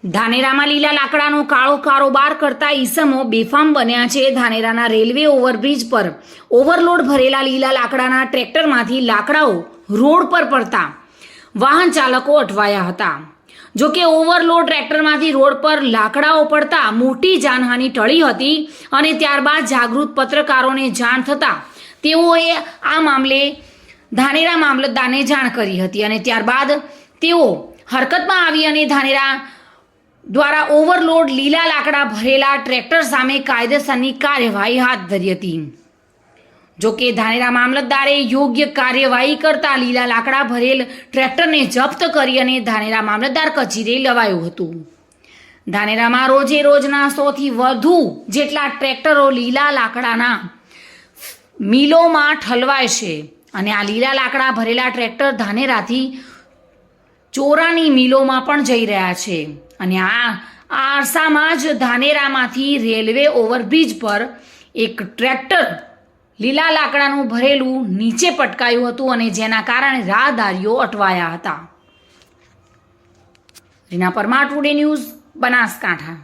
ધાનેરામાં લીલા લાકડાનો કાળો કારોબાર કરતા ઈસમો બેફામ બન્યા છે। ધાનેરાના રેલવે ઓવરબ્રિજ પર ઓવરલોડ ભરેલા લીલા લાકડાના ટ્રેક્ટરમાંથી લાકડાઓ રોડ પર પડતા વાહન ચાલકો અટવાયા હતા। જો કે ઓવરલોડ ટ્રેક્ટરમાંથી રોડ પર લાકડાઓ પડતા મોટી જાનહાનિ ટળી હતી અને ત્યારબાદ જાગૃત પત્રકારોને જાણ થતાં તેઓએ આ મામલે ધાનેરા મામલતદારને જાણ કરી હતી અને ત્યારબાદ તેઓ હરકતમાં આવી અને ધાનેરા દ્વારા ઓવરલોડ લીલા લાકડા ભરેલા ટ્રેક્ટર સામે કાયદેસરની કાર્યવાહી હાથ ધરી હતી। જો કે ધાનેરા મામલતદારે યોગ્ય કાર્યવાહી કરતા લીલા લાકડા ભરેલ ટ્રેક્ટરને જપ્ત કરી અને ધાનેરા મામલતદાર કચેરીએ લવાયું હતું। ધાનેરામાં રોજે રોજના 100 થી વધુ જેટલા ટ્રેક્ટરો લીલા લાકડાના મિલોમાં ઠલવાય છે અને આ લીલા લાકડા ભરેલા ટ્રેક્ટર ધાનેરાથી ચોરાની મિલોમાં પણ જઈ રહ્યા છે અને આ આરસામાં જ ધાનેરામાંથી રેલવે ઓવરબ્રિજ પર એક ટ્રેક્ટર લીલા લાકડાનું ભરેલું નીચે પટકાયું હતું અને જેના કારણે રાહદારીઓ અટવાયા હતા। Reena Parmar, today news, Banaskantha.